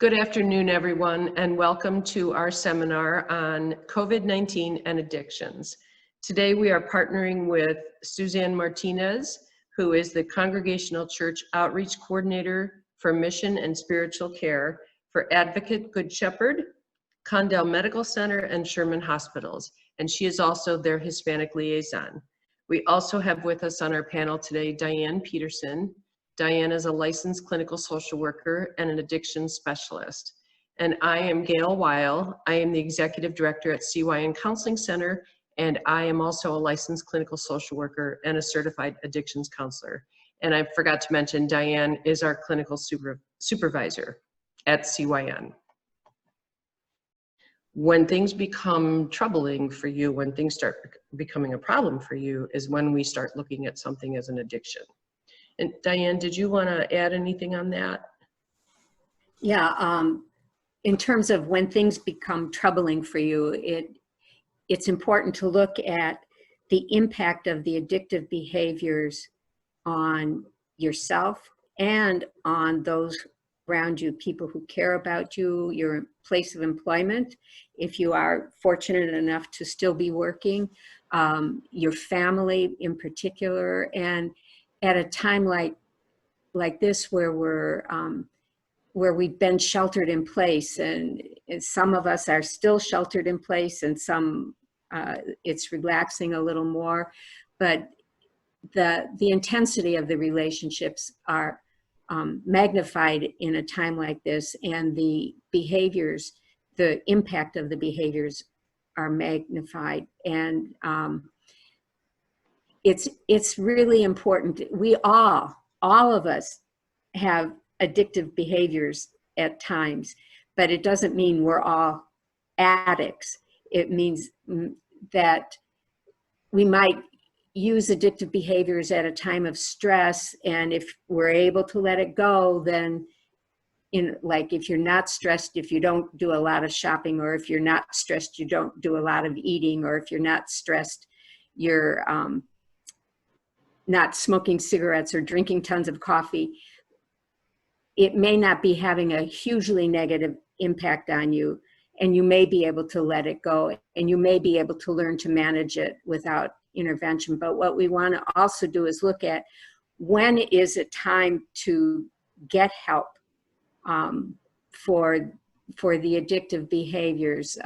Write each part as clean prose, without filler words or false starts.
Good afternoon, everyone, and welcome to our seminar on COVID-19 and addictions. Today, we are partnering with Suzanne Martinez, who is the Congregational Church Outreach Coordinator for Mission and Spiritual Care for Advocate Good Shepherd, Condell Medical Center, and Sherman Hospitals, and she is also their Hispanic liaison. We also have with us on our panel today, Diane Peterson. Diane is a licensed clinical social worker and an addiction specialist. And I am Gail Weil. I am the executive director at CYN Counseling Center, and I am also a licensed clinical social worker and a certified addictions counselor. And I forgot to mention, Diane is our clinical supervisor at CYN. When things become troubling for you, when things start becoming a problem for you, is when we start looking at something as an addiction. And Diane, did you want to add anything on that? Yeah, in terms of when things become troubling for you, it's important to look at the impact of the addictive behaviors on yourself and on those around you, people who care about you, your place of employment, if you are fortunate enough to still be working, your family in particular, and at a time like this where we've been sheltered in place, and some of us are still sheltered in place, and some it's relaxing a little more, but the intensity of the relationships are magnified in a time like this, and the behaviors, the impact of the behaviors are magnified, and it's really important. We all of us have addictive behaviors at times, but it doesn't mean we're all addicts. It means that we might use addictive behaviors at a time of stress, and if we're able to let it go, then like if you're not stressed, if you don't do a lot of shopping, or if you're not stressed, you don't do a lot of eating, or if you're not stressed, you're not smoking cigarettes or drinking tons of coffee, it may not be having a hugely negative impact on you, and you may be able to let it go, and you may be able to learn to manage it without intervention. But what we want to also do is look at when is it time to get help for the addictive behaviors.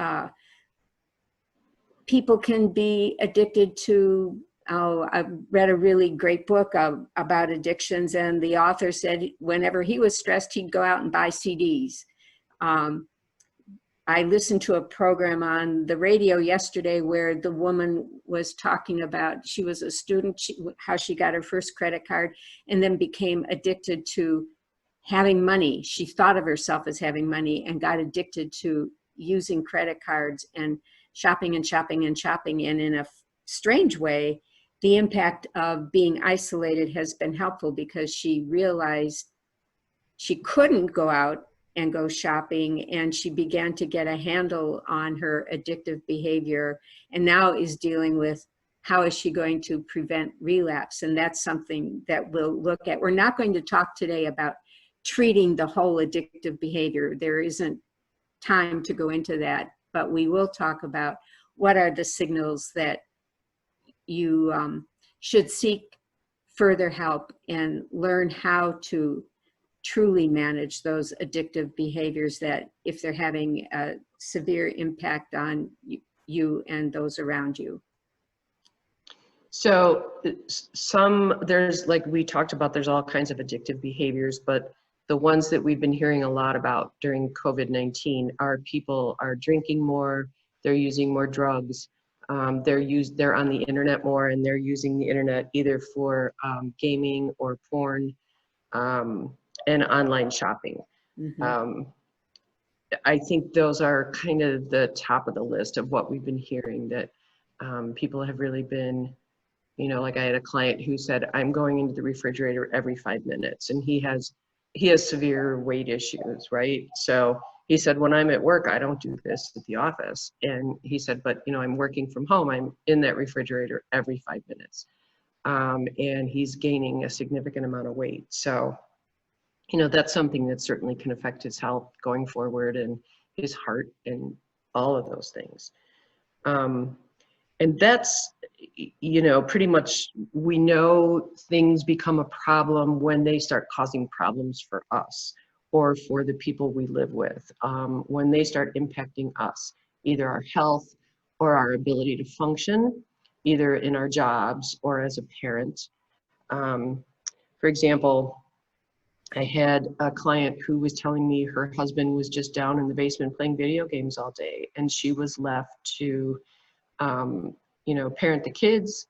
People can be addicted to, I read a really great book about addictions, and the author said whenever he was stressed, he'd go out and buy CDs. I listened to a program on the radio yesterday where the woman was talking about, she was a student, how she got her first credit card and then became addicted to having money. She thought of herself as having money and got addicted to using credit cards and shopping and shopping and shopping. And in a strange way, the impact of being isolated has been helpful, because she realized she couldn't go out and go shopping, and she began to get a handle on her addictive behavior, and now is dealing with how is she going to prevent relapse. And that's something that we'll look at. We're not going to talk today about treating the whole addictive behavior. There isn't time to go into that, but we will talk about what are the signals that you should seek further help and learn how to truly manage those addictive behaviors that, if they're having a severe impact on you and those around you. So there's, like we talked about, there's all kinds of addictive behaviors, but the ones that we've been hearing a lot about during COVID-19 are people are drinking more, they're using more drugs, they're on the internet more, and they're using the internet either for gaming or porn and online shopping. Mm-hmm. I think those are kind of the top of the list of what we've been hearing, that people have really been, like I had a client who said, I'm going into the refrigerator every 5 minutes, and he has severe weight issues, right? So he said, when I'm at work, I don't do this at the office. And he said, but I'm working from home, I'm in that refrigerator every 5 minutes. And he's gaining a significant amount of weight. So you know, that's something that certainly can affect his health going forward and his heart and all of those things. And that's, you know, pretty much we know things become a problem when they start causing problems for us or for the people we live with, when they start impacting us, either our health or our ability to function, either in our jobs or as a parent. For example, I had a client who was telling me her husband was just down in the basement playing video games all day, and she was left to, you know, parent the kids,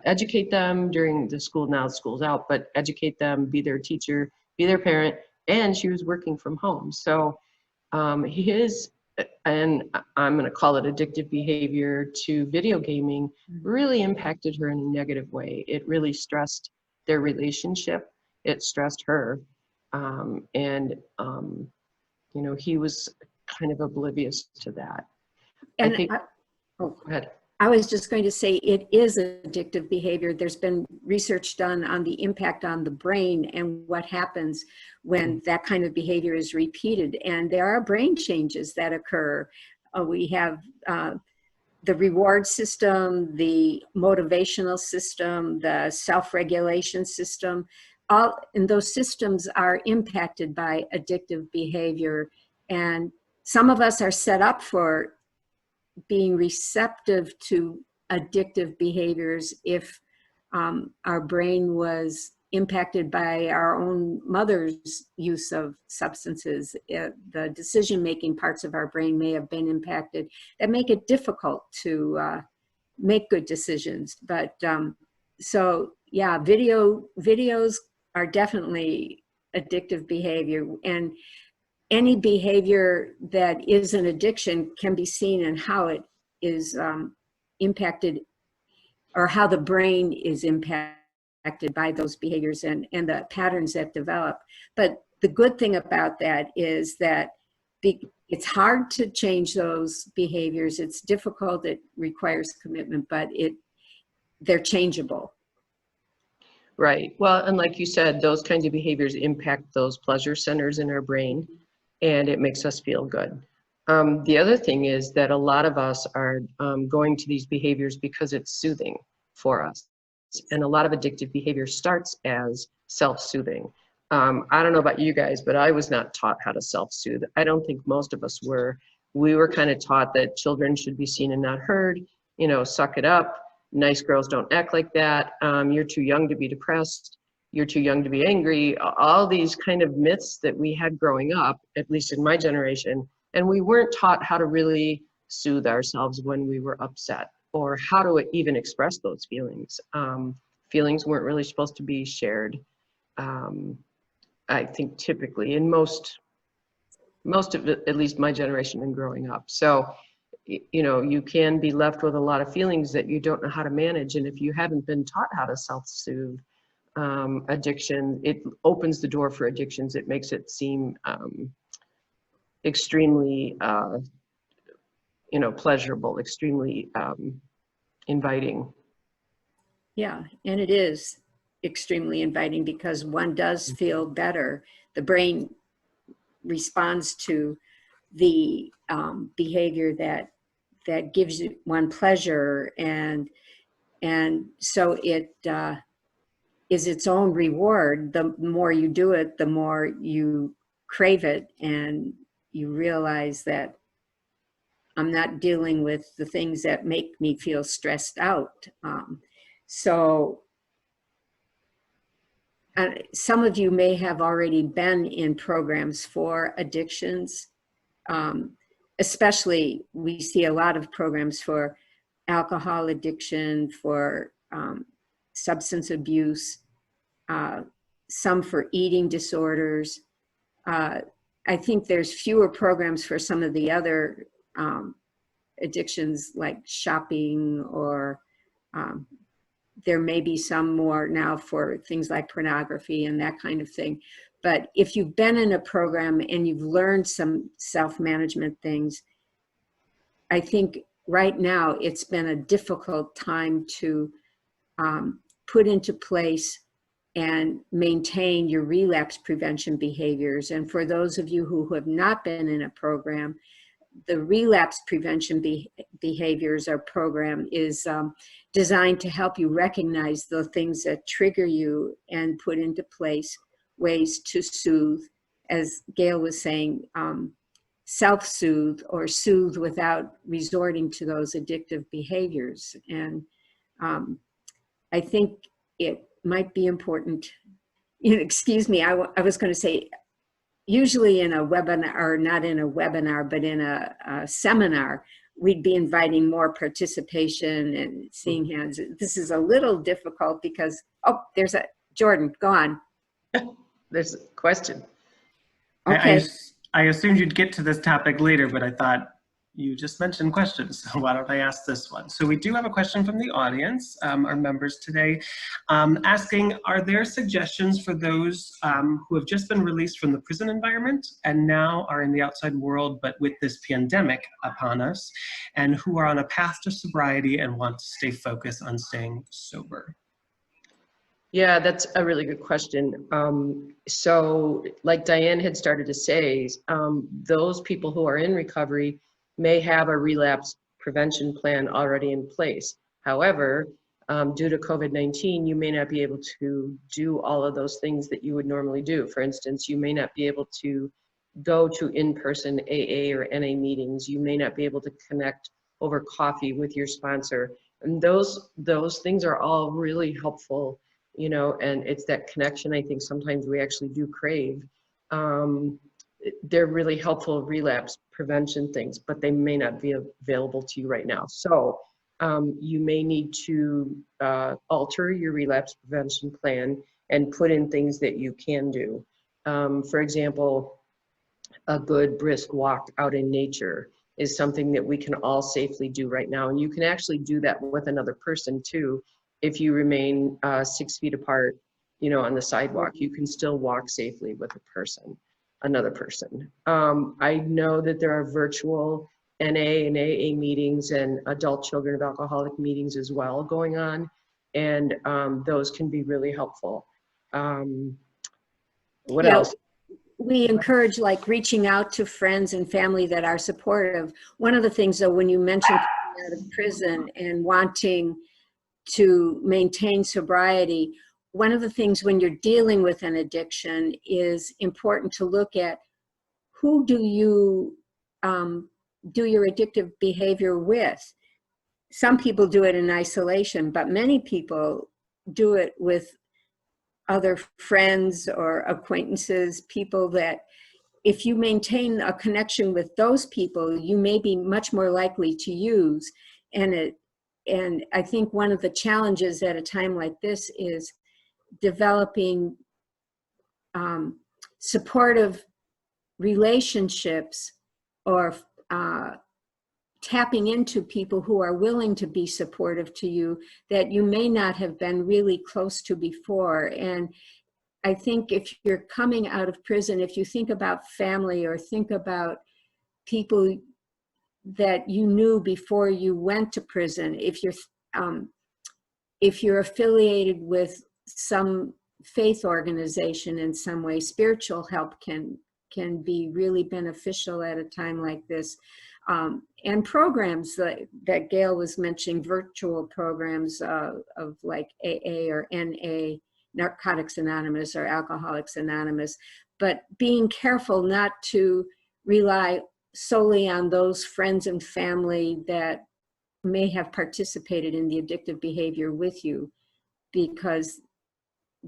educate them during the school, now school's out, but educate them, be their teacher, be their parent, and she was working from home. So his, and I'm going to call it addictive behavior to video gaming, really impacted her in a negative way. It really stressed their relationship. It stressed her. You know, he was kind of oblivious to that. And I think, oh, go ahead. I was just going to say it is addictive behavior. There's been research done on the impact on the brain and what happens when that kind of behavior is repeated. And there are brain changes that occur. We have the reward system, the motivational system, the self-regulation system. And those systems are impacted by addictive behavior. And some of us are set up for being receptive to addictive behaviors if our brain was impacted by our own mother's use of substances. The decision-making parts of our brain may have been impacted that make it difficult to make good decisions. But so yeah, videos are definitely addictive behavior, and any behavior that is an addiction can be seen in how it is impacted, or how the brain is impacted by those behaviors and the patterns that develop. But the good thing about that is that it's hard to change those behaviors. It's difficult, it requires commitment, but they're changeable. Right. Well, and like you said, those kinds of behaviors impact those pleasure centers in our brain, and it makes us feel good. The other thing is that a lot of us are going to these behaviors because it's soothing for us. And a lot of addictive behavior starts as self-soothing. I don't know about you guys, but I was not taught how to self-soothe. I don't think most of us were. We were kind of taught that children should be seen and not heard, you know, suck it up. Nice girls don't act like that. You're too young to be depressed. You're too young to be angry. All these kind of myths that we had growing up, at least in my generation, and we weren't taught how to really soothe ourselves when we were upset, or how to even express those feelings. Feelings weren't really supposed to be shared. I think typically in most of it, at least my generation and growing up. So, you know, you can be left with a lot of feelings that you don't know how to manage. And if you haven't been taught how to self-soothe, addiction, it opens the door for addictions. It makes it seem extremely, you know, pleasurable, extremely inviting. Yeah, and it is extremely inviting because one does feel better. The brain responds to the behavior that gives one pleasure, and so it is its own reward. The more you do it, the more you crave it, and you realize that I'm not dealing with the things that make me feel stressed out. So some of you may have already been in programs for addictions. Especially, we see a lot of programs for alcohol addiction, for substance abuse, some for eating disorders. I think there's fewer programs for some of the other addictions like shopping, or there may be some more now for things like pornography and that kind of thing. But if you've been in a program and you've learned some self-management things, I think right now it's been a difficult time to put into place and maintain your relapse prevention behaviors. And for those of you who have not been in a program, the relapse prevention behaviors or program is designed to help you recognize the things that trigger you and put into place ways to soothe, as Gail was saying, self-soothe or soothe without resorting to those addictive behaviors. And I think it might be important, excuse me, I was going to say, usually in a webinar, or not in a webinar, but in a seminar, we'd be inviting more participation and seeing hands. This is a little difficult because, oh, there's a, Jordan, go on. There's a question. Okay. I assumed you'd get to this topic later, but I thought you just mentioned questions, so why don't I ask this one? So we do have a question from the audience, our members today, asking, are there suggestions for those who have just been released from the prison environment and now are in the outside world, but with this pandemic upon us, and who are on a path to sobriety and want to stay focused on staying sober? Yeah, that's a really good question. So like Diane had started to say, those people who are in recovery may have a relapse prevention plan already in place. However, due to COVID-19, you may not be able to do all of those things that you would normally do. For instance, you may not be able to go to in-person AA or NA meetings. You may not be able to connect over coffee with your sponsor. And those things are all really helpful, you know, and it's that connection I think sometimes we actually do crave. They're really helpful relapse prevention things, but they may not be available to you right now. So you may need to alter your relapse prevention plan and put in things that you can do. For example, a good brisk walk out in nature is something that we can all safely do right now. And you can actually do that with another person too. If you remain 6 feet apart, you know, on the sidewalk, you can still walk safely with another person. I know that there are virtual NA and AA meetings and adult children of alcoholic meetings as well going on. And those can be really helpful. What else? We encourage like reaching out to friends and family that are supportive. One of the things though, when you mentioned coming out of prison and wanting to maintain sobriety, one of the things when you're dealing with an addiction is important to look at who do you do your addictive behavior with. Some people do it in isolation, but many people do it with other friends or acquaintances, people that if you maintain a connection with those people, you may be much more likely to use. And I think one of the challenges at a time like this is developing supportive relationships or tapping into people who are willing to be supportive to you that you may not have been really close to before. And I think if you're coming out of prison, if you think about family or think about people that you knew before you went to prison, if you're affiliated with some faith organization in some way, spiritual help can be really beneficial at a time like this. And programs that Gail was mentioning, virtual programs of like AA or NA, Narcotics Anonymous or Alcoholics Anonymous, but being careful not to rely solely on those friends and family that may have participated in the addictive behavior with you, because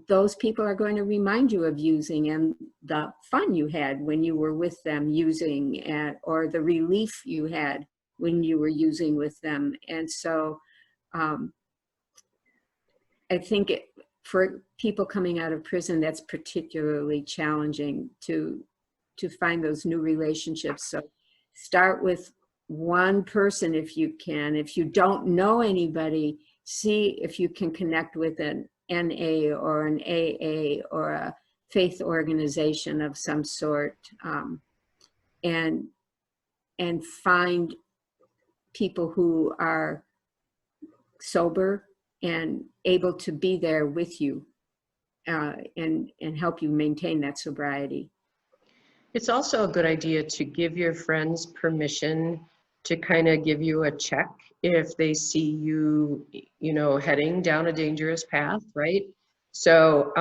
those people are going to remind you of using and the fun you had when you were with them using, or the relief you had when you were using with them. And so I think for people coming out of prison, that's particularly challenging to find those new relationships. So start with one person if you can. If you don't know anybody, see if you can connect with an NA or an AA or a faith organization of some sort, and find people who are sober and able to be there with you. and help you maintain that sobriety. It's also a good idea to give your friends permission to kind of give you a check if they see you, you know, heading down a dangerous path, right? So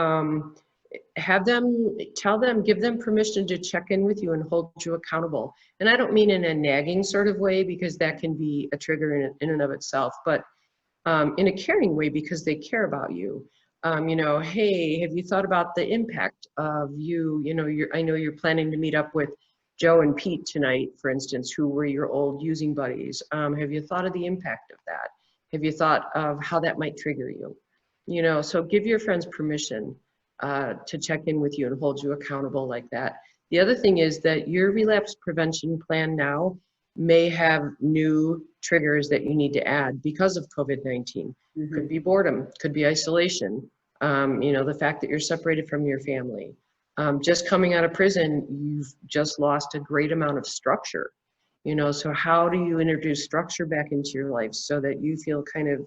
have them, tell them, give them permission to check in with you and hold you accountable. And I don't mean in a nagging sort of way, because that can be a trigger in and of itself, but in a caring way, because they care about you. You know, hey, have you thought about the impact of you? You know, I know you're planning to meet up with Joe and Pete tonight, for instance, who were your old using buddies. Have you thought of the impact of that? Have you thought of how that might trigger you? You know, so give your friends permission to check in with you and hold you accountable like that. The other thing is that your relapse prevention plan now may have new triggers that you need to add because of COVID-19. Mm-hmm. Could be boredom, could be isolation, you know, the fact that you're separated from your family. Just coming out of prison, you've just lost a great amount of structure, you know, so how do you introduce structure back into your life so that you feel kind of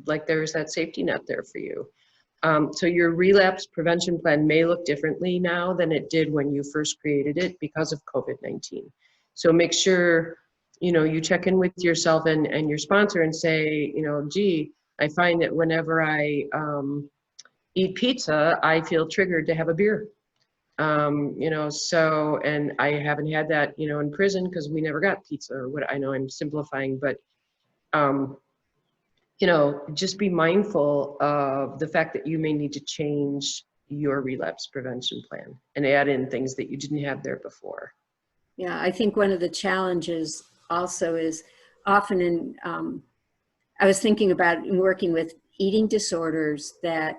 like there's that safety net there for you? So your relapse prevention plan may look differently now than it did when you first created it because of COVID-19. So make sure, you know, you check in with yourself and your sponsor and say, you know, gee, I find that whenever I eat pizza, I feel triggered to have a beer. You know, so, and I haven't had that, you know, in prison because we never got pizza or what. I know I'm simplifying, but, you know, just be mindful of the fact that you may need to change your relapse prevention plan and add in things that you didn't have there before. Yeah, I think one of the challenges also is often in, I was thinking about working with eating disorders, that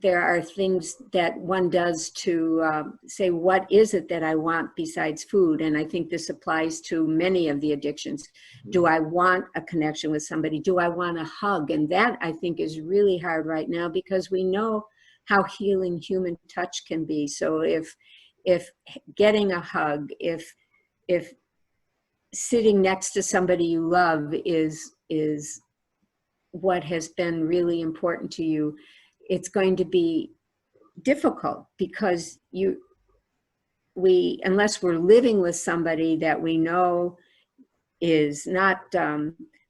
there are things that one does to say, what is it that I want besides food? And I think this applies to many of the addictions. Do I want a connection with somebody? Do I want a hug? And that, I think, is really hard right now, because we know how healing human touch can be. So if getting a hug, if sitting next to somebody you love is what has been really important to you, it's going to be difficult, because unless we're living with somebody that we know is not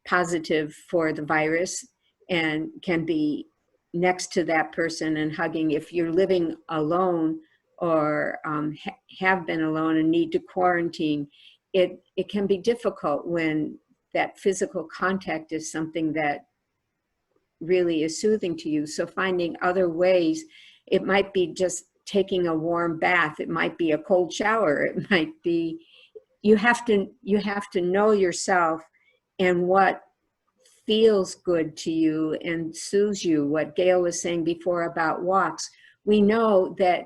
positive for the virus and can be next to that person and hugging. If you're living alone or have been alone and need to quarantine, it can be difficult when that physical contact is something that really is soothing to you. So finding other ways, it might be just taking a warm bath, it might be a cold shower, it might be, you have to know yourself and what feels good to you and soothes you. What Gail was saying before about walks, we know that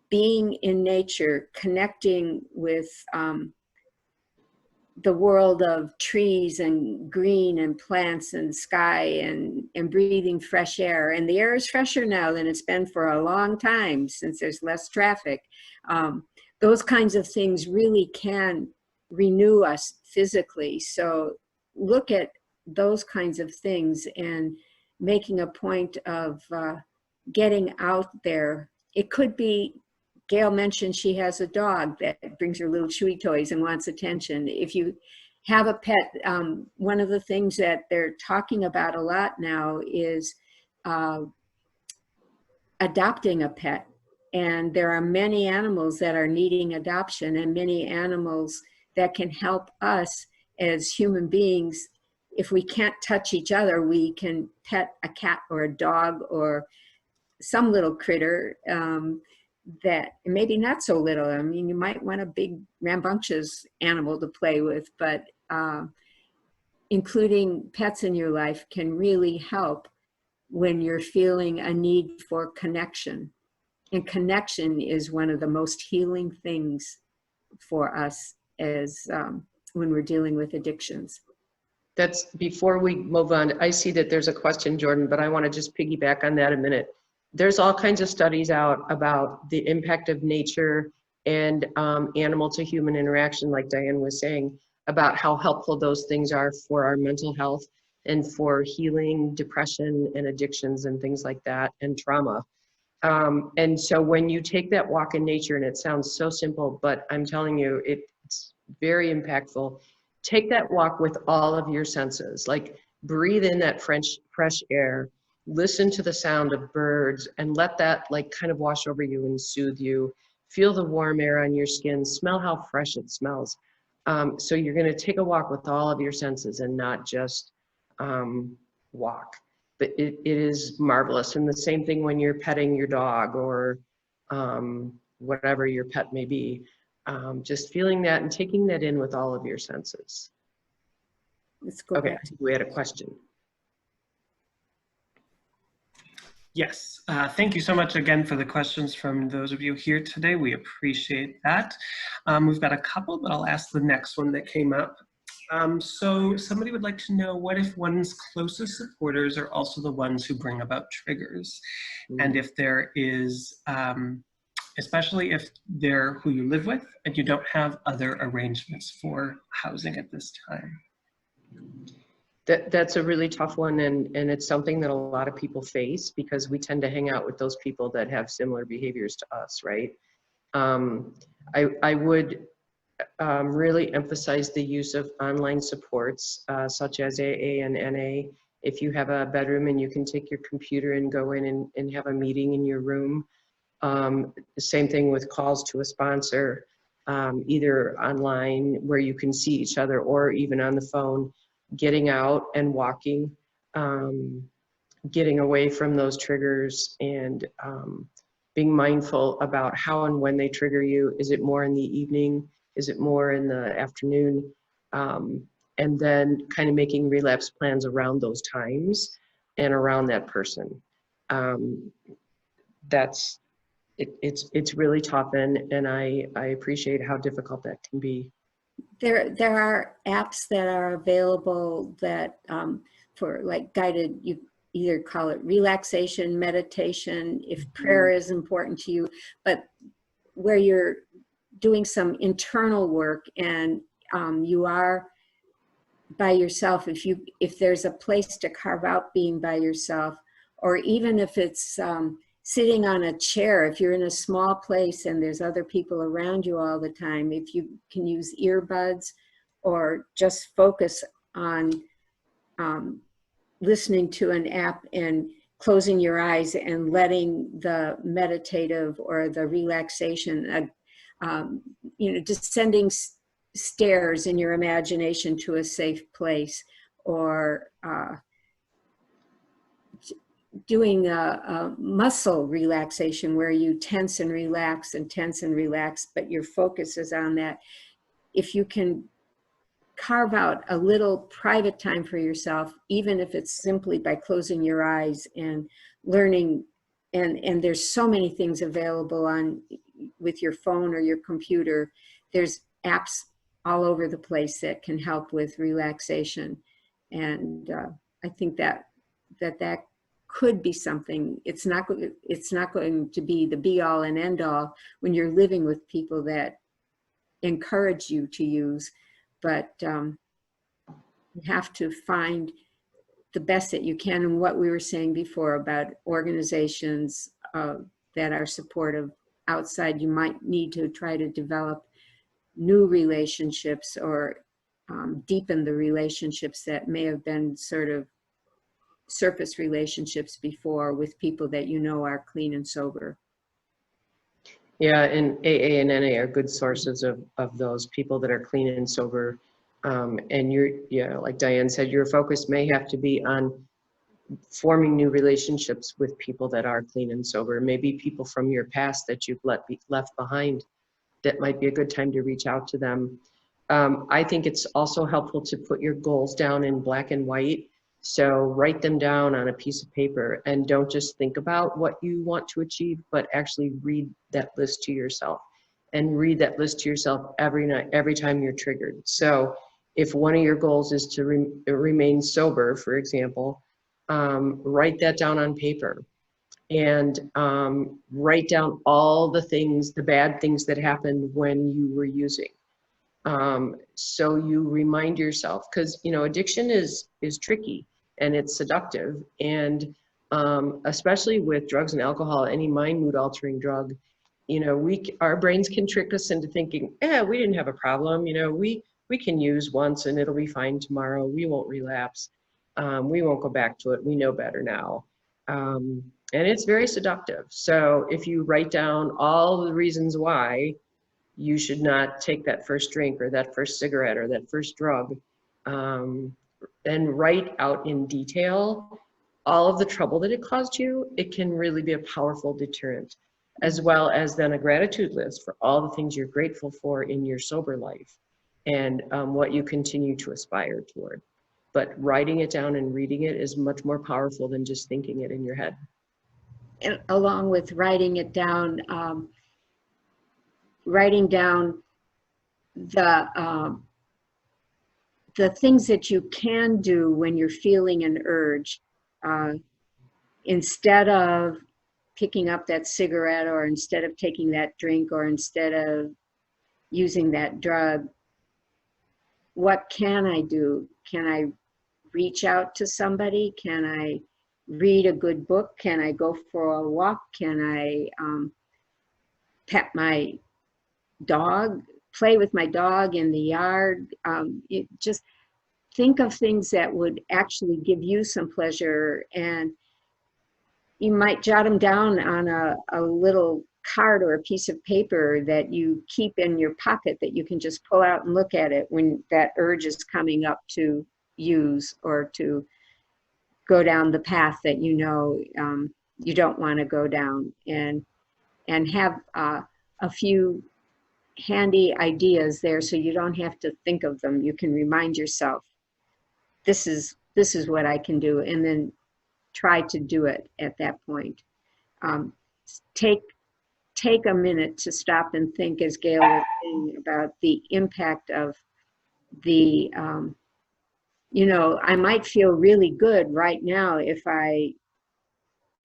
being in nature, connecting with the world of trees and green and plants and sky and breathing fresh air. And the air is fresher now than it's been for a long time since there's less traffic. Those kinds of things really can renew us physically. So look at those kinds of things and making a point of getting out there. It could be, Gail mentioned she has a dog that brings her little chewy toys and wants attention. If you have a pet, one of the things that they're talking about a lot now is adopting a pet. And there are many animals that are needing adoption, and many animals that can help us as human beings. If we can't touch each other, we can pet a cat or a dog or some little critter that maybe not so little. I mean, you might want a big rambunctious animal to play with, but including pets in your life can really help when you're feeling a need for connection. And connection is one of the most healing things for us as when we're dealing with addictions. That's, before we move on, I see that there's a question, Jordan, but I want to just piggyback on that a minute. There's all kinds of studies out about the impact of nature and animal to human interaction, like Diane was saying, about how helpful those things are for our mental health. and for healing depression and addictions and things like that, and trauma. And so when you take that walk in nature, and it sounds so simple, but I'm telling you, it's very impactful. Take that walk with all of your senses, like breathe in that fresh air, listen to the sound of birds, and let that like kind of wash over you and soothe you. Feel the warm air on your skin, smell how fresh it smells. So you're going to take a walk with all of your senses and not just walk. But it is marvelous. And the same thing when you're petting your dog or whatever your pet may be, just feeling that and taking that in with all of your senses. Let's go Okay, back. I think we had a question. Yes, thank you so much again for the questions from those of you here today. We appreciate that. We've got a couple, but I'll ask the next one that came up. So somebody would like to know, what if one's closest supporters are also the ones who bring about triggers? And if there is, especially if they're who you live with and you don't have other arrangements for housing at this time. That's a really tough one, and it's something that a lot of people face because we tend to hang out with those people that have similar behaviors to us, right? I would really emphasize the use of online supports such as AA and NA. If you have a bedroom and you can take your computer and go in and have a meeting in your room. The same thing with calls to a sponsor, either online where you can see each other or even on the phone. Getting out and walking, getting away from those triggers, and being mindful about how and when they trigger you. Is it more in the evening? Is it more in the afternoon? And then kind of making relapse plans around those times and around that person. It's really tough, and I appreciate how difficult that can be. There are apps that are available that for like guided, you either call it relaxation, meditation, if prayer is important to you, but where you're doing some internal work and you are by yourself, if there's a place to carve out being by yourself, or even if it's sitting on a chair, if you're in a small place and there's other people around you all the time, if you can use earbuds or just focus on listening to an app and closing your eyes and letting the meditative or the relaxation, descending stairs in your imagination to a safe place, or doing a muscle relaxation where you tense and relax, but your focus is on that. If you can carve out a little private time for yourself, even if it's simply by closing your eyes and learning, and there's so many things available with your phone or your computer. There's apps all over the place that can help with relaxation. And I think that could be something. It's not going to be the be all and end all when you're living with people that encourage you to use, but you have to find the best that you can. And what we were saying before about organizations that are supportive outside, you might need to try to develop new relationships or deepen the relationships that may have been sort of surface relationships before with people that you know are clean and sober. Yeah, and AA and NA are good sources of those people that are clean and sober. And like Diane said, your focus may have to be on forming new relationships with people that are clean and sober. Maybe people from your past that you've left behind. That might be a good time to reach out to them. I think it's also helpful to put your goals down in black and white. So write them down on a piece of paper, and don't just think about what you want to achieve, but actually read that list to yourself, and read that list to yourself every night, every time you're triggered. So if one of your goals is to remain sober, for example, write that down on paper, and write down all the things, the bad things that happened when you were using. So you remind yourself, because addiction is tricky. and it's seductive. And especially with drugs and alcohol, any mind mood altering drug, you know, our brains can trick us into thinking, yeah, we didn't have a problem. You know, we can use once and it'll be fine tomorrow. We won't relapse. We won't go back to it. We know better now. And it's very seductive. So if you write down all the reasons why you should not take that first drink or that first cigarette or that first drug, and write out in detail all of the trouble that it caused you, it can really be a powerful deterrent, as well as then a gratitude list for all the things you're grateful for in your sober life and what you continue to aspire toward. But writing it down and reading it is much more powerful than just thinking it in your head. And along with writing it down, writing down the things that you can do when you're feeling an urge, instead of picking up that cigarette, or instead of taking that drink, or instead of using that drug, what can I do? Can I reach out to somebody? Can I read a good book? Can I go for a walk? Can I pet my dog, play with my dog in the yard? Just think of things that would actually give you some pleasure, and you might jot them down on a little card or a piece of paper that you keep in your pocket, that you can just pull out and look at it when that urge is coming up to use or to go down the path that you know you don't want to go down, and have a few handy ideas there so you don't have to think of them. You can remind yourself, this is what I can do, and then try to do it at that point. Take a minute to stop and think, as Gail was saying, about the impact of the, you know, I might feel really good right now if I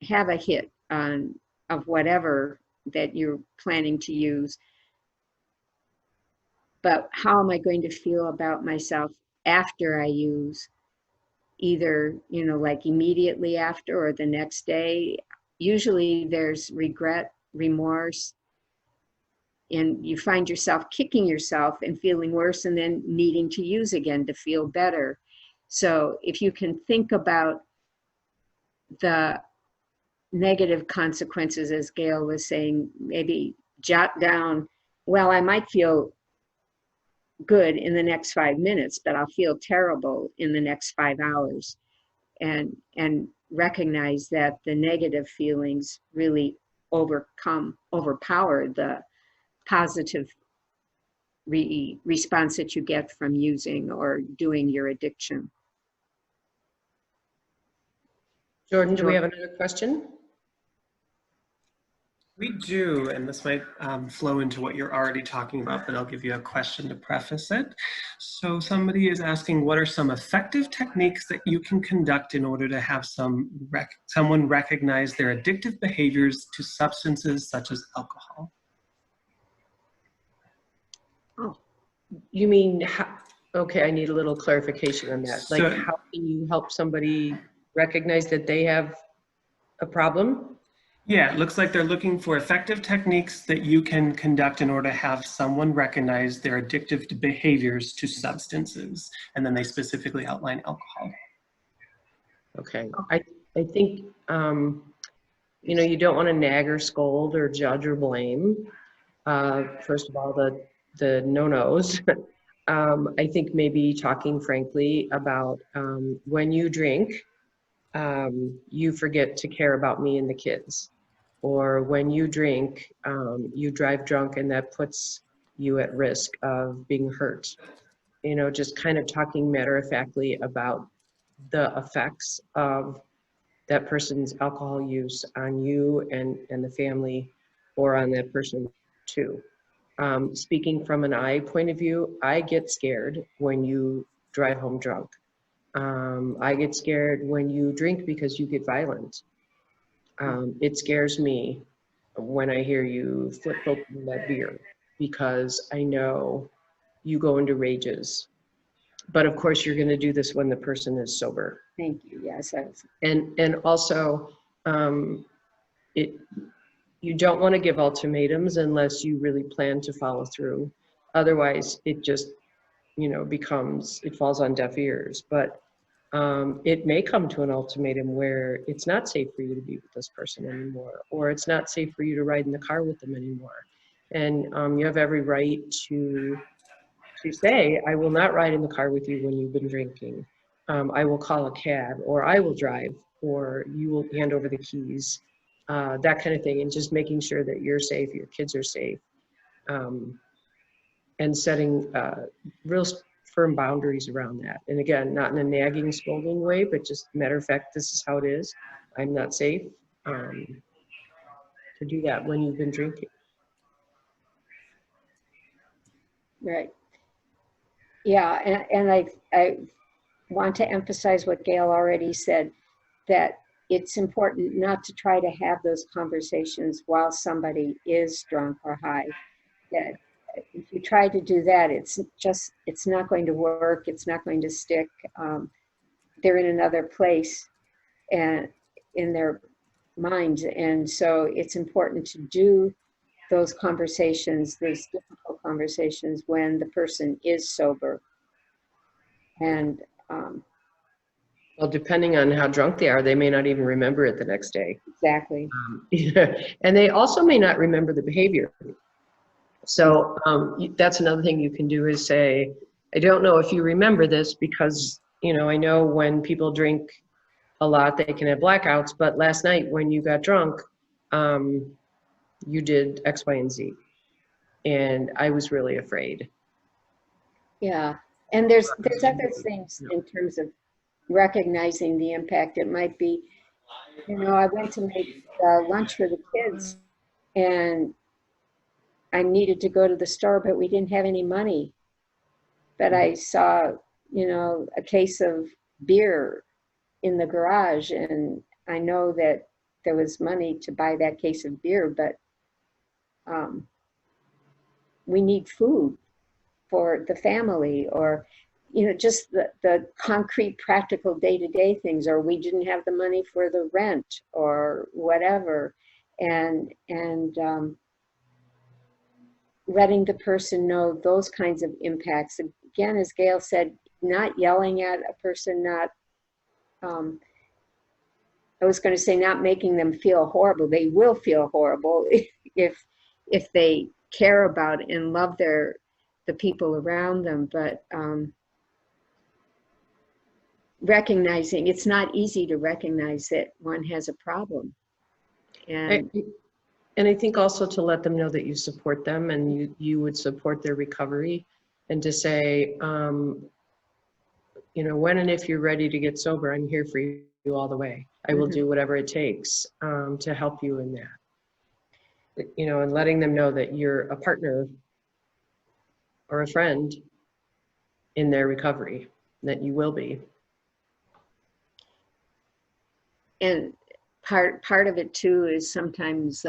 have a hit of whatever that you're planning to use. But how am I going to feel about myself after I use? Either, you know, like immediately after or the next day. Usually there's regret, remorse, and you find yourself kicking yourself and feeling worse, and then needing to use again to feel better. So if you can think about the negative consequences, as Gail was saying, maybe jot down, well, I might feel good in the next 5 minutes, but I'll feel terrible in the next 5 hours. And recognize that the negative feelings really overpower the positive response that you get from using or doing your addiction. Jordan, do we have another question? We do, and this might flow into what you're already talking about, but I'll give you a question to preface it. So somebody is asking, what are some effective techniques that you can conduct in order to have someone recognize their addictive behaviors to substances such as alcohol? Oh, you mean, okay, I need a little clarification on that. Like, how can you help somebody recognize that they have a problem? Yeah, it looks like they're looking for effective techniques that you can conduct in order to have someone recognize their addictive behaviors to substances. And then they specifically outline alcohol. Okay. I think, you know, you don't want to nag or scold or judge or blame. First of all, the no-nos. I think maybe talking frankly about when you drink, you forget to care about me and the kids. Or when you drink, you drive drunk and that puts you at risk of being hurt. You know, just kind of talking matter-of-factly about the effects of that person's alcohol use on you and the family, or on that person too. Speaking from an I point of view, I get scared when you drive home drunk. I get scared when you drink because you get violent. It scares me when I hear you flip open that beer, because I know you go into rages. But of course, you're going to do this when the person is sober. Thank you. Yes, And also, you don't want to give ultimatums unless you really plan to follow through. Otherwise, it just, it falls on deaf ears. But it may come to an ultimatum where it's not safe for you to be with this person anymore, or it's not safe for you to ride in the car with them anymore. And you have every right to say, I will not ride in the car with you when you've been drinking. I will call a cab, or I will drive, or you will hand over the keys, that kind of thing. And just making sure that you're safe, your kids are safe, and setting real firm boundaries around that. And again, not in a nagging, scolding way, but just matter of fact, this is how it is. I'm not safe to do that when you've been drinking. right. Yeah, and I want to emphasize what Gail already said, that it's important not to try to have those conversations while somebody is drunk or high. That if you try to do that, it's not going to work. It's not going to stick. They're in another place and in their minds. And so it's important to do those conversations, those difficult conversations, when the person is sober. And Well, depending on how drunk they are, they may not even remember it the next day. exactly. And they also may not remember the behavior. So that's another thing you can do is say, I don't know if you remember this because, I know when people drink a lot, they can have blackouts, but last night when you got drunk, you did X, Y, and Z. And I was really afraid. Yeah, and there's other things in terms of recognizing the impact. It might be, I went to make lunch for the kids, and I needed to go to the store, but we didn't have any money. But I saw, a case of beer in the garage, and I know that there was money to buy that case of beer, but we need food for the family, or just the concrete, practical day-to-day things, or we didn't have the money for the rent or whatever, and letting the person know those kinds of impacts. Again, as Gail said, not yelling at a person, not I was going to say not making them feel horrible. They will feel horrible if they care about and love the people around them, but recognizing it's not easy to recognize that one has a problem. And I think also to let them know that you support them and you would support their recovery, and to say, when and if you're ready to get sober, I'm here for you all the way. I will do whatever it takes to help you in that. And letting them know that you're a partner or a friend in their recovery, that you will be. And part of it too is sometimes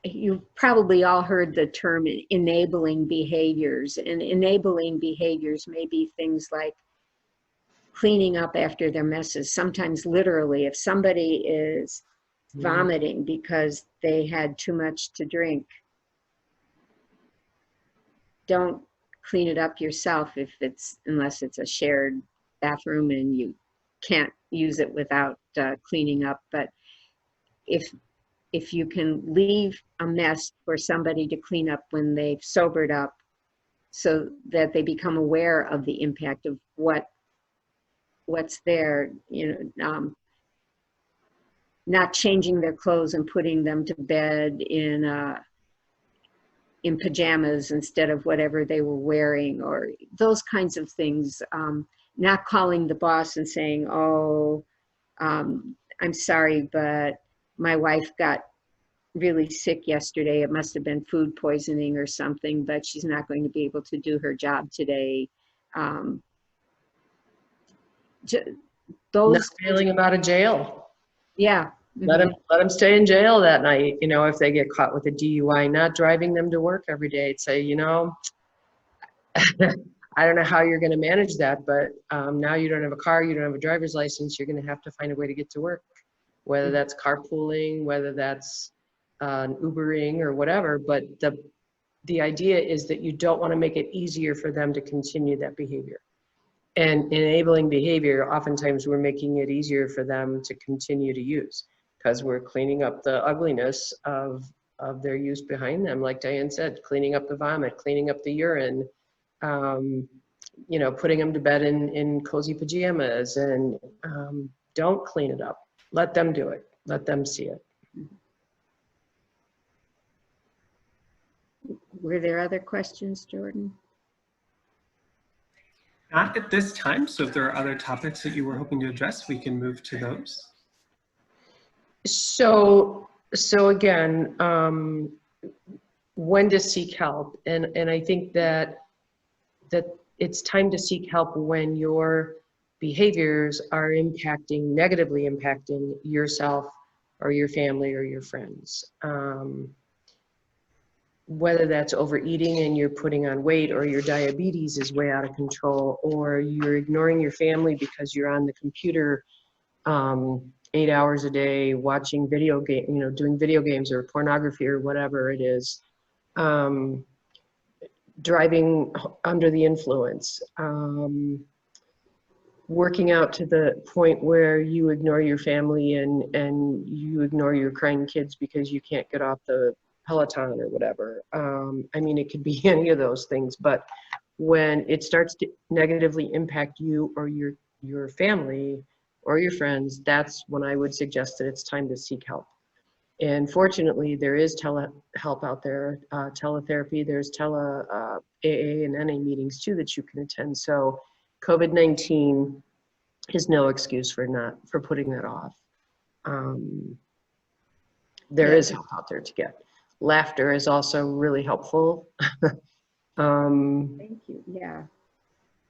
you've probably all heard the term enabling behaviors, and enabling behaviors may be things like cleaning up after their messes. Sometimes literally, if somebody is vomiting because they had too much to drink, don't clean it up yourself unless it's a shared bathroom and you can't use it without cleaning up. But if you can leave a mess for somebody to clean up when they've sobered up, so that they become aware of the impact of what's there, not changing their clothes and putting them to bed in pajamas instead of whatever they were wearing, or those kinds of things. Not calling the boss and saying, I'm sorry, but my wife got really sick yesterday. It must have been food poisoning or something, but she's not going to be able to do her job today. Not bailing them out of jail. Yeah. Let them stay in jail that night, if they get caught with a DUI, not driving them to work every day. Say, I don't know how you're going to manage that, but now you don't have a car, you don't have a driver's license, you're going to have to find a way to get to work, whether that's carpooling, whether that's Ubering or whatever. But the idea is that you don't want to make it easier for them to continue that behavior. And enabling behavior, oftentimes we're making it easier for them to continue to use because we're cleaning up the ugliness of their use behind them. Like Diane said, cleaning up the vomit, cleaning up the urine, you know, putting them to bed in cozy pajamas, and don't clean it up. Let them do it. Let them see it. Were there other questions, Jordan? Not at this time, so if there are other topics that you were hoping to address, we can move to those. So again, when to seek help, and I think that it's time to seek help when your behaviors are negatively impacting yourself or your family or your friends. Whether that's overeating and you're putting on weight, or your diabetes is way out of control, or you're ignoring your family because you're on the computer 8 hours a day watching video game, you know, doing video games or pornography or whatever it is, driving under the influence, working out to the point where you ignore your family and you ignore your crying kids because you can't get off the Peloton or whatever. I mean, it could be any of those things, but when it starts to negatively impact you or your family or your friends, that's when I would suggest that it's time to seek help. And fortunately, there is telehelp out there, teletherapy, there's AA and NA meetings too that you can attend. So COVID-19 is no excuse for putting that off. There is help out there to get. Laughter is also really helpful. Thank you. Yeah.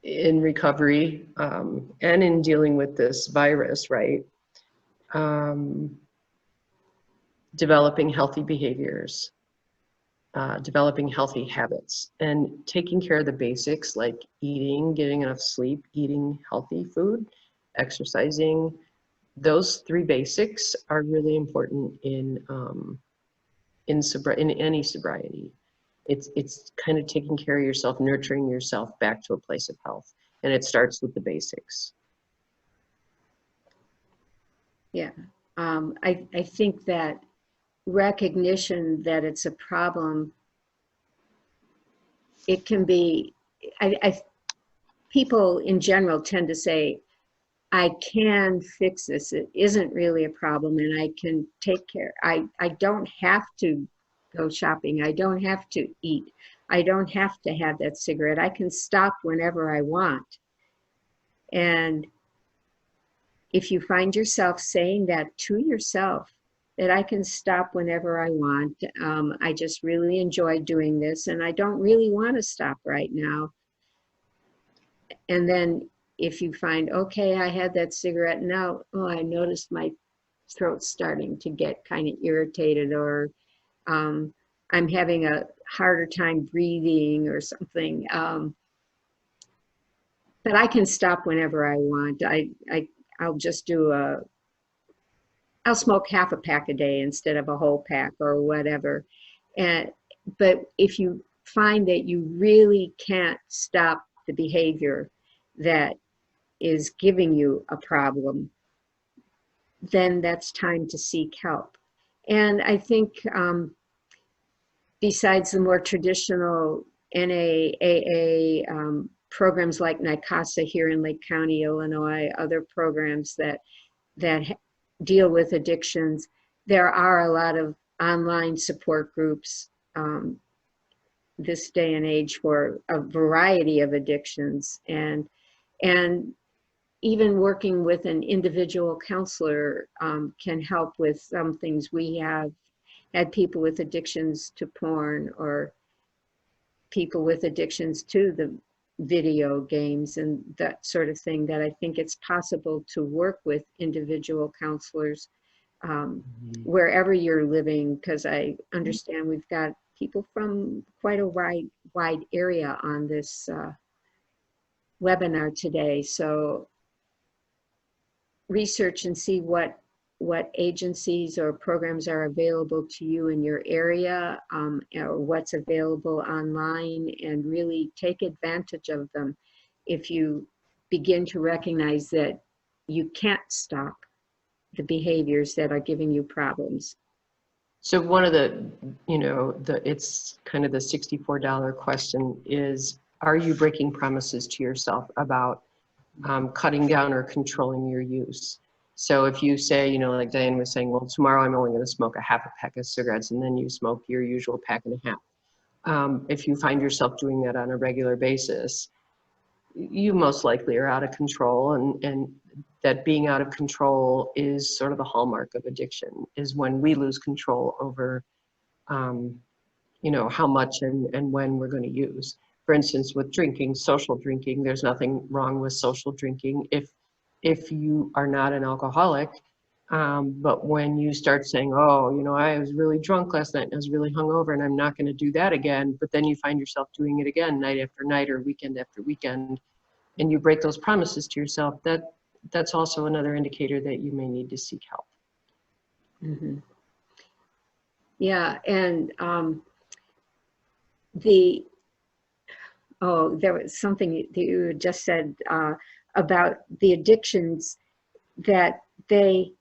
In recovery and in dealing with this virus, right? Developing healthy behaviors, developing healthy habits, and taking care of the basics like eating, getting enough sleep, eating healthy food, exercising. Those 3 basics are really important in any sobriety. It's kind of taking care of yourself, nurturing yourself back to a place of health. And it starts with the basics. Yeah. I think that recognition that it's a problem, it can be, people in general tend to say, I can fix this. It isn't really a problem and I can take care. I don't have to go shopping. I don't have to eat. I don't have to have that cigarette. I can stop whenever I want. And if you find yourself saying that to yourself, that I can stop whenever I want, I just really enjoy doing this and I don't really want to stop right now. And then if you find, okay, I had that cigarette now, oh, I noticed my throat starting to get kind of irritated, or I'm having a harder time breathing or something. But I can stop whenever I want. I'll just do I'll smoke half a pack a day instead of a whole pack or whatever. But if you find that you really can't stop the behavior that is giving you a problem, then that's time to seek help. And I think besides the more traditional NAAA programs like NICASA here in Lake County, Illinois, other programs that deal with addictions, there are a lot of online support groups this day and age for a variety of addictions, and even working with an individual counselor can help with some things. We have had people with addictions to porn, or people with addictions to the video games and that sort of thing, that I think it's possible to work with individual counselors wherever you're living, because I understand we've got people from quite a wide area on this webinar today. So research and see what agencies or programs are available to you in your area, or what's available online, and really take advantage of them if you begin to recognize that you can't stop the behaviors that are giving you problems. So one of the, it's kind of the $64 question is, are you breaking promises to yourself about cutting down or controlling your use? So if you say, like Diane was saying, well, tomorrow I'm only going to smoke a half a pack of cigarettes, and then you smoke your usual pack and a half. If you find yourself doing that on a regular basis, you most likely are out of control, and that being out of control is sort of the hallmark of addiction, is when we lose control over, how much and when we're going to use. For instance, with drinking, social drinking, there's nothing wrong with social drinking if you are not an alcoholic. But when you start saying, oh, I was really drunk last night and I was really hungover and I'm not going to do that again, but then you find yourself doing it again night after night or weekend after weekend, and you break those promises to yourself, that's also another indicator that you may need to seek help. Mm-hmm. Yeah, and there was something that you just said about the addictions, that they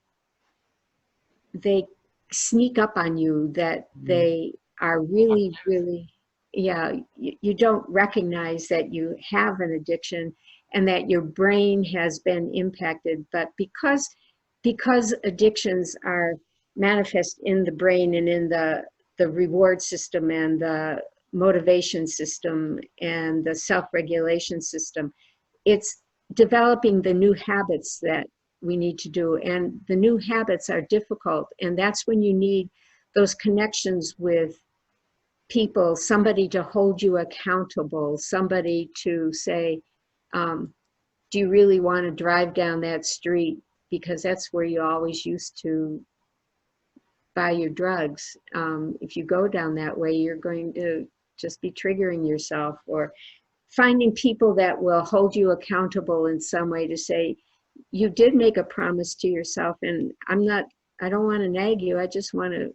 sneak up on you, that they are really, you don't recognize that you have an addiction and that your brain has been impacted. But because addictions are manifest in the brain and in the reward system and the motivation system and the self-regulation system, it's developing the new habits that we need to do, and the new habits are difficult, and that's when you need those connections with people, somebody to hold you accountable, somebody to say, do you really want to drive down that street, because that's where you always used to buy your drugs. If you go down that way, you're going to just be triggering yourself. Or finding people that will hold you accountable in some way to say, you did make a promise to yourself, and I don't want to nag you, I just want to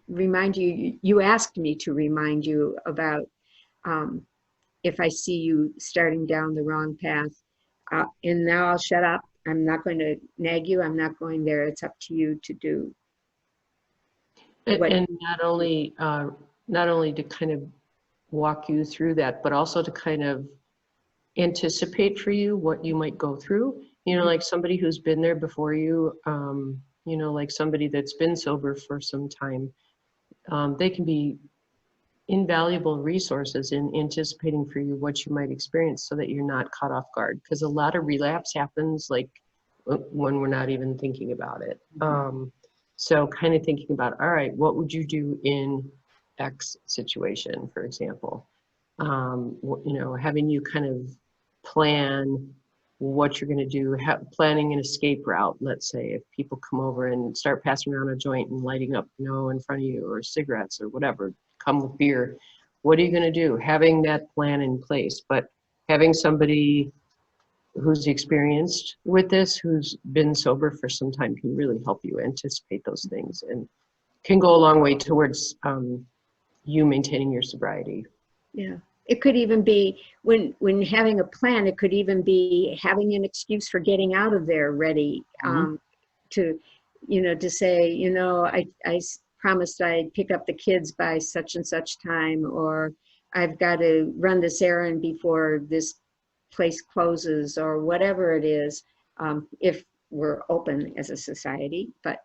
remind you, you asked me to remind you about if I see you starting down the wrong path. And now I'll shut up. I'm not going to nag you. I'm not going there. It's up to you to do. And not only to kind of walk you through that, but also to kind of anticipate for you what you might go through. Like somebody who's been there before you, like somebody that's been sober for some time, they can be invaluable resources in anticipating for you what you might experience so that you're not caught off guard. Because a lot of relapse happens like when we're not even thinking about it. So kind of thinking about, all right, what would you do in X situation, for example? Having you kind of plan what you're going to do, planning an escape route. Let's say if people come over and start passing around a joint and lighting up, in front of you, or cigarettes or whatever, come with beer. What are you going to do? Having that plan in place, but having somebody who's experienced with this, who's been sober for some time, can really help you anticipate those things and can go a long way towards you maintaining your sobriety. Yeah. It could even be when having a plan, it could even be having an excuse for getting out of there ready, to say, I promised I'd pick up the kids by such and such time, or I've got to run this errand before this place closes, or whatever it is, if we're open as a society. But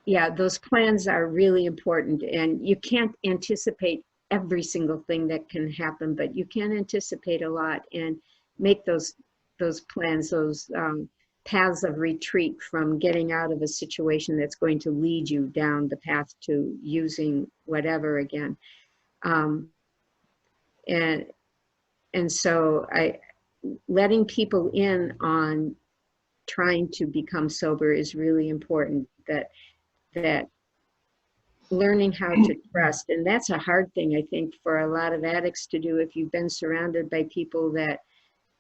yeah, those plans are really important, and you can't anticipate every single thing that can happen, but you can anticipate a lot and make those plans, those paths of retreat from getting out of a situation that's going to lead you down the path to using whatever again. And so letting people in on trying to become sober is really important, that learning how to trust. And that's a hard thing, I think, for a lot of addicts to do if you've been surrounded by people that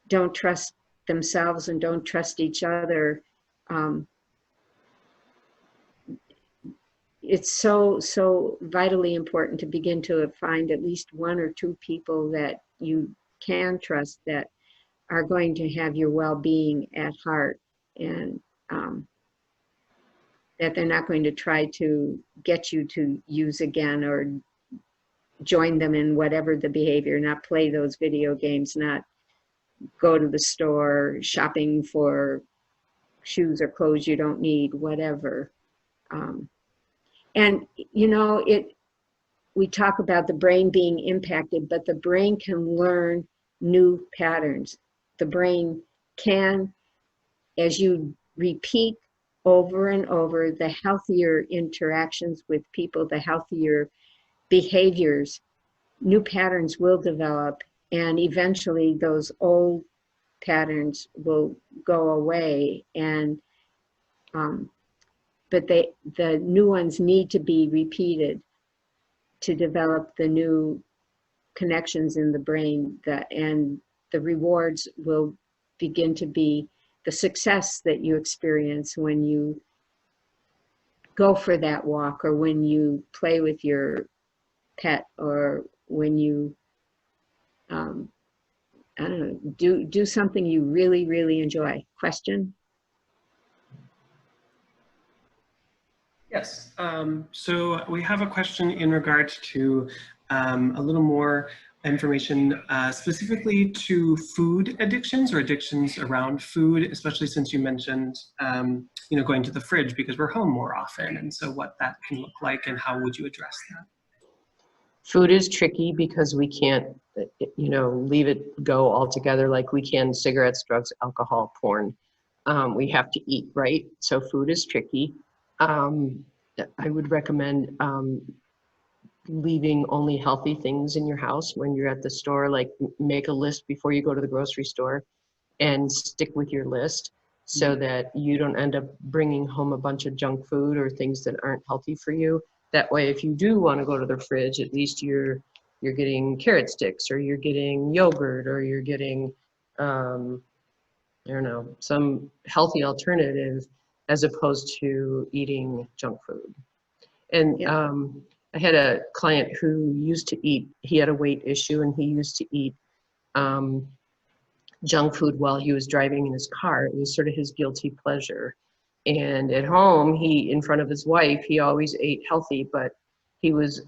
don't trust themselves and don't trust each other. It's so vitally important to begin to find at least one or two people that you can trust, that are going to have your well-being at heart, and that they're not going to try to get you to use again or join them in whatever the behavior, not play those video games, not go to the store shopping for shoes or clothes you don't need, whatever. And you know, we talk about the brain being impacted, but the brain can learn new patterns. The brain can, as you repeat over and over, the healthier interactions with people, the healthier behaviors, new patterns will develop, and eventually those old patterns will go away. And but the new ones need to be repeated to develop the new connections in the brain, and the rewards will begin to be the success that you experience when you go for that walk, or when you play with your pet, or when you I don't know, do something you really, really enjoy. Question? Yes. So we have a question in regards to a little more information specifically to food addictions or addictions around food, especially since you mentioned, you know, going to the fridge because we're home more often. And so what that can look like and how would you address that? Food is tricky because we can't, you know, leave it go altogether like we can cigarettes, drugs, alcohol, porn. We have to eat, right? So food is tricky. I would recommend leaving only healthy things in your house when you're at the store. Like, make a list before you go to the grocery store and stick with your list so that you don't end up bringing home a bunch of junk food or things that aren't healthy for you. That way, if you do want to go to the fridge, at least you're getting carrot sticks, or you're getting yogurt, or you're getting, I don't know, some healthy alternative as opposed to eating junk food. And Yeah. I had a client who used to eat, he had a weight issue, and he used to eat junk food while he was driving in his car. It was sort of his guilty pleasure. And at home, in front of his wife, he always ate healthy, but he was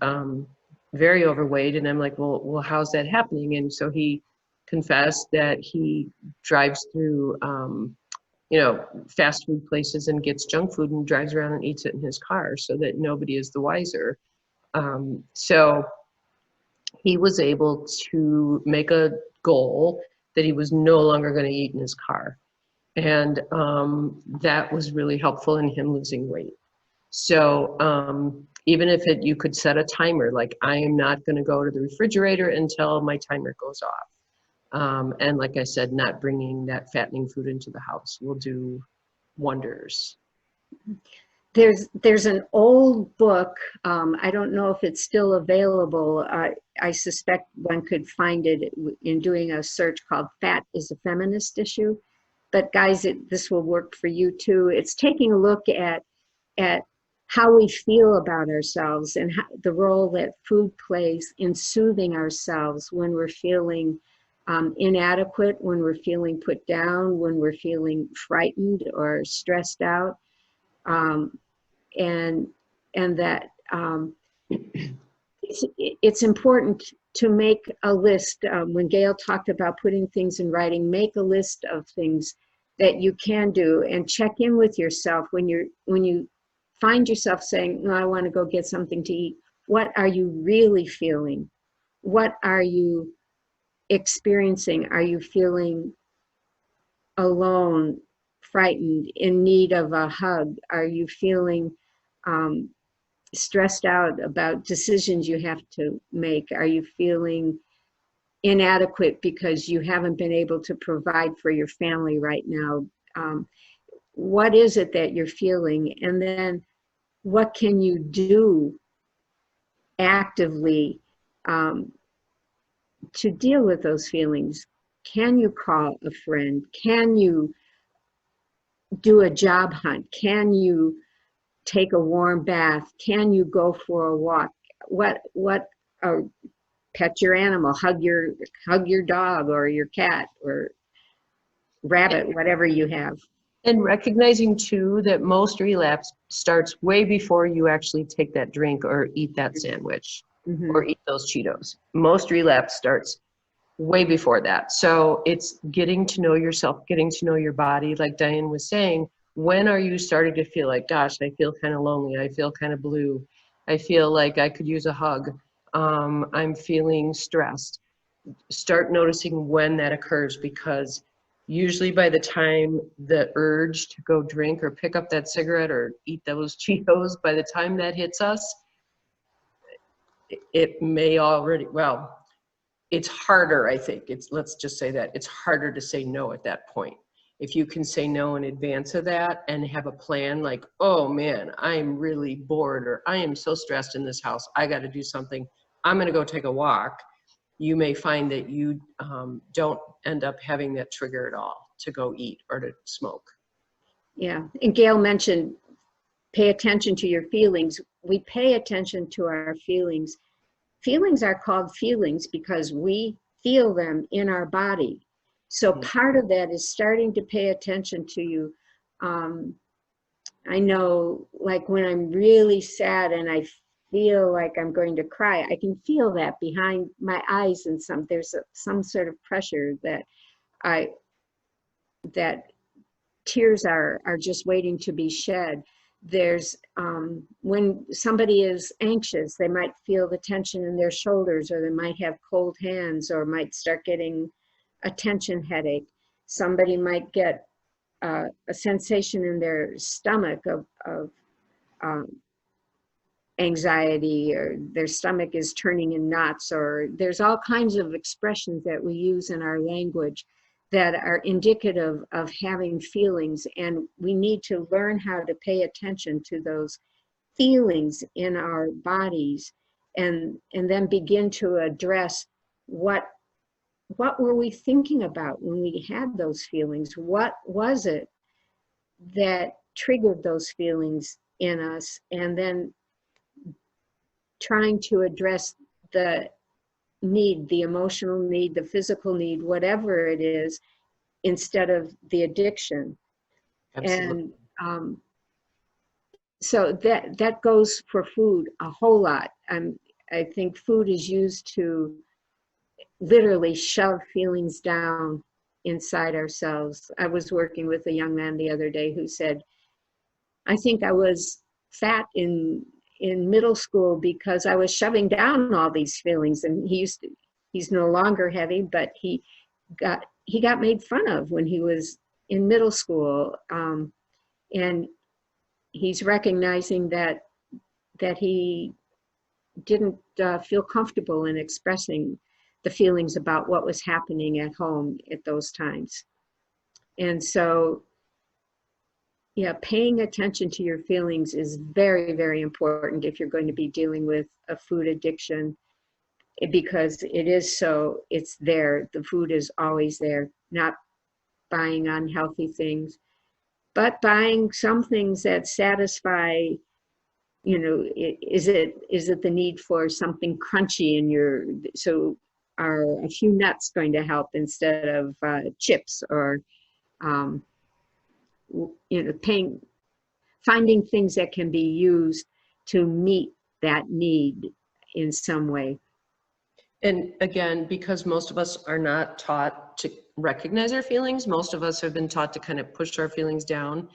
very overweight. And I'm like, well, how's that happening? And so he confessed that he drives through, you know, fast food places and gets junk food and drives around and eats it in his car so that nobody is the wiser. So he was able to make a goal that he was no longer going to eat in his car. And that was really helpful in him losing weight. So even if you could set a timer, like, I am not going to go to the refrigerator until my timer goes off. And like I said, not bringing that fattening food into the house will do wonders. There's an old book, I don't know if it's still available. I suspect one could find it in doing a search, called Fat is a Feminist Issue. But guys, this will work for you too. It's taking a look at how we feel about ourselves, and the role that food plays in soothing ourselves when we're feeling inadequate, when we're feeling put down, when we're feeling frightened or stressed out. And that it's important to make a list. When Gail talked about putting things in writing, make a list of things that you can do, and check in with yourself when you find yourself saying, no, I want to go get something to eat. What are you really feeling? What are you experiencing? Are you feeling alone, frightened, in need of a hug? Are you feeling stressed out about decisions you have to make? Are you feeling inadequate because you haven't been able to provide for your family right now? What is it that you're feeling? And then what can you do actively to deal with those feelings. Can you call a friend? Can you do a job hunt? Can you take a warm bath? Can you go for a walk? Pet your animal, hug your dog or your cat or rabbit, whatever you have. And recognizing too that most relapse starts way before you actually take that drink or eat that sandwich or eat those Cheetos. Most relapse starts way before that. So it's getting to know yourself, getting to know your body. Like Diane was saying, when are you starting to feel like, gosh, I feel kind of lonely. I feel kind of blue. I feel like I could use a hug. I'm feeling stressed. Start noticing when that occurs, because usually by the time the urge to go drink or pick up that cigarette or eat those Cheetos, by the time that hits us, it may already, well, it's harder, I think. Let's just say that. It's harder to say no at that point. If you can say no in advance of that and have a plan like, oh man, I'm really bored, or I am so stressed in this house, I got to do something. I'm going to go take a walk. You may find that you don't end up having that trigger at all to go eat or to smoke. Yeah, and Gail mentioned pay attention to your feelings. We pay attention to our feelings. Feelings are called feelings because we feel them in our body. So part of that is starting to pay attention to you. I know, like when I'm really sad and I feel like I'm going to cry, I can feel that behind my eyes, and there's some sort of pressure that tears are just waiting to be shed. There's when somebody is anxious, they might feel the tension in their shoulders, or they might have cold hands, or might start getting a tension headache. Somebody might get a sensation in their stomach of anxiety, or their stomach is turning in knots, or there's all kinds of expressions that we use in our language that are indicative of having feelings, and we need to learn how to pay attention to those feelings in our bodies, and then begin to address what were we thinking about when we had those feelings? What was it that triggered those feelings in us? And then trying to address the need, the emotional need, the physical need, whatever it is, instead of the addiction. Absolutely. And so that goes for food a whole lot. I think food is used to literally shove feelings down inside ourselves. I was working with a young man the other day who said, I think I was fat in middle school because I was shoving down all these feelings. And he's no longer heavy, but he got made fun of when he was in middle school. And he's recognizing that he didn't feel comfortable in expressing the feelings about what was happening at home at those times. And so, yeah, paying attention to your feelings is very, very important if you're going to be dealing with a food addiction, because it's there. The food is always there. Not buying unhealthy things, but buying some things that satisfy, is it the need for something crunchy in so are a few nuts going to help instead of chips, or finding things that can be used to meet that need in some way. And again, because most of us are not taught to recognize our feelings, most of us have been taught to kind of push our feelings down.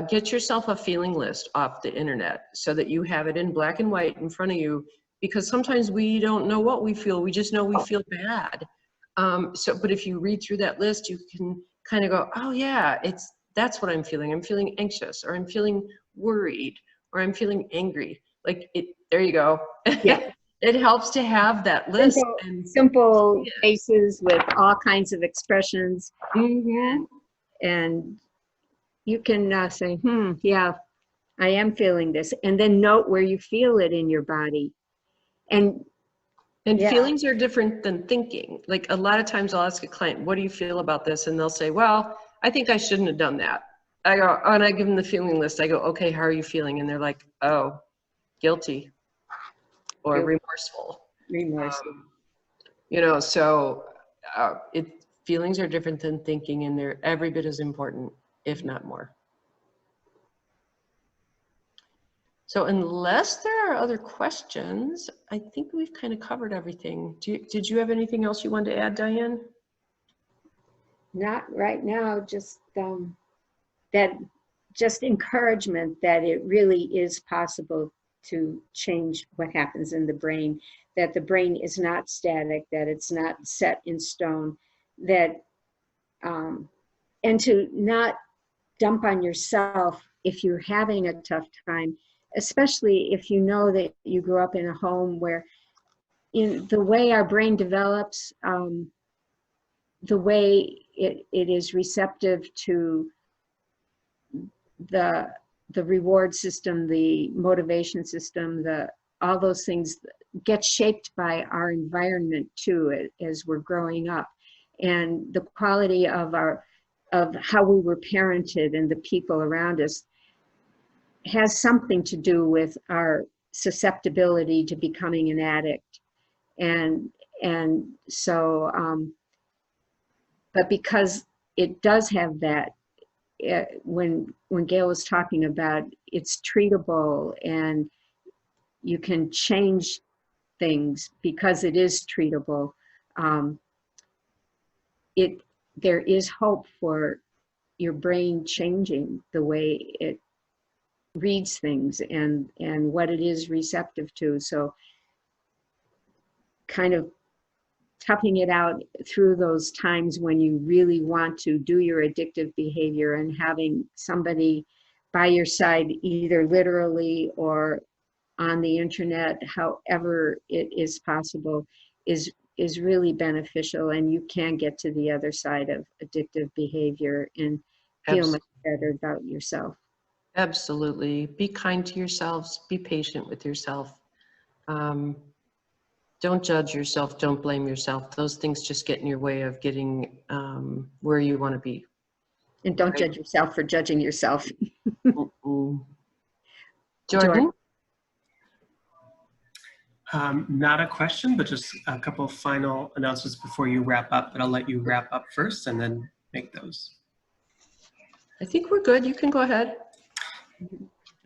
Get yourself a feeling list off the internet so that you have it in black and white in front of you, because sometimes we don't know what we feel. We just know we feel bad. But if you read through that list, you can kind of go, oh yeah, that's what I'm feeling. I'm feeling anxious, or I'm feeling worried, or I'm feeling angry. There you go. Yeah. It helps to have that list. Simple faces with all kinds of expressions. Mm-hmm. And you can say, yeah, I am feeling this. And then note where you feel it in your body. And And Yeah. feelings are different than thinking. Like a lot of times I'll ask a client, what do you feel about this? And they'll say, well, I think I shouldn't have done that. I go, oh, and I give them the feeling list. I go, okay, how are you feeling? And they're like, oh, guilty or Guilty. remorseful. remorse. You know, so feelings are different than thinking, and they're every bit as important, if not more. So unless there are other questions, I think we've kind of covered everything. Did you have anything else you wanted to add, Diane? Not right now, just that just encouragement that it really is possible to change what happens in the brain, that the brain is not static, that it's not set in stone, that and to not dump on yourself if you're having a tough time, especially if you know that you grew up in a home where, in the way our brain develops, the way it is receptive to the reward system, the motivation system, all those things get shaped by our environment too as we're growing up, and the quality of how we were parented and the people around us has something to do with our susceptibility to becoming an addict. And so but because it does have that, when Gail was talking about it's treatable and you can change things because it is treatable, there is hope for your brain changing the way it reads things and what it is receptive to. So kind of toughing it out through those times when you really want to do your addictive behavior, and having somebody by your side, either literally or on the internet, however it is possible, is really beneficial, and you can get to the other side of addictive behavior and feel much better about yourself. Absolutely. Be kind to yourselves. Be patient with yourself. Don't judge yourself. Don't blame yourself. Those things just get in your way of getting where you want to be. And don't judge yourself for judging yourself. Jordan? Not a question, but just a couple of final announcements before you wrap up, but I'll let you wrap up first and then make those. I think we're good. You can go ahead.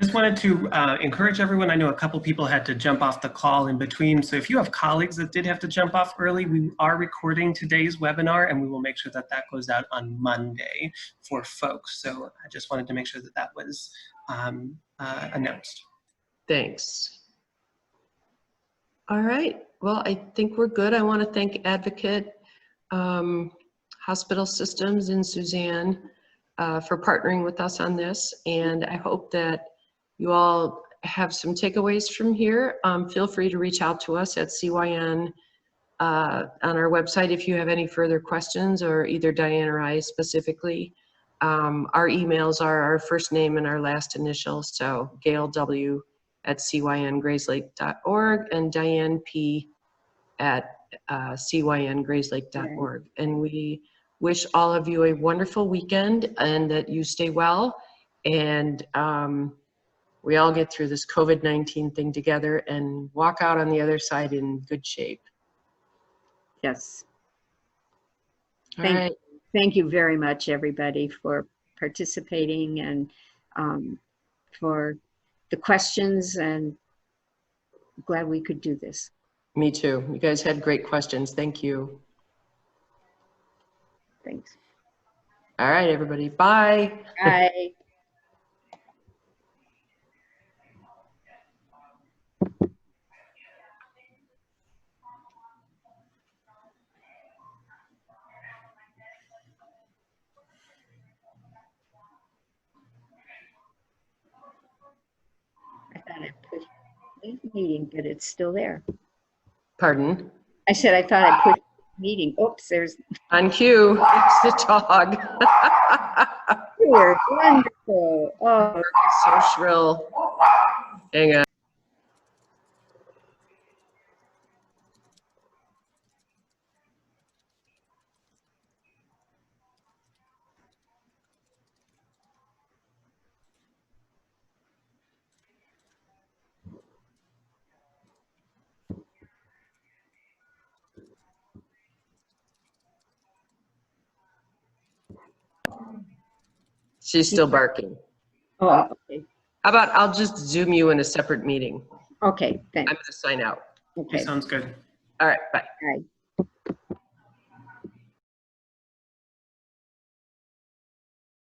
Just wanted to encourage everyone. I know a couple people had to jump off the call in between. So if you have colleagues that did have to jump off early, we are recording today's webinar, and we will make sure that that goes out on Monday for folks. So I just wanted to make sure that that was announced. Thanks. All right. Well, I think we're good. I want to thank Advocate Hospital Systems and Suzanne for partnering with us on this. And I hope that you all have some takeaways from here. Feel free to reach out to us at CYN on our website if you have any further questions, or either Diane or I specifically. Our emails are our first name and our last initial, so Gail W. at cyngrayslake.org and Diane P. at cyngrayslake.org. And we wish all of you a wonderful weekend and that you stay well, and we all get through this COVID-19 thing together and walk out on the other side in good shape. Yes. All right. Thank you very much, everybody, for participating and for the questions, and glad we could do this. Me too. You guys had great questions. Thank you. Thanks. All right, everybody. Bye. Bye. I thought I pushed the meeting, but it's still there. Pardon? I said I thought I pushed the meeting. Oops, there's On cue. It's the dog. Weird. Wonderful. Oh, So shrill. Hang on. She's still barking. Oh, okay. How about I'll just Zoom you in a separate meeting? Okay, I'm thanks. going to sign out. Okay, Okay, sounds good. All right, bye. all right.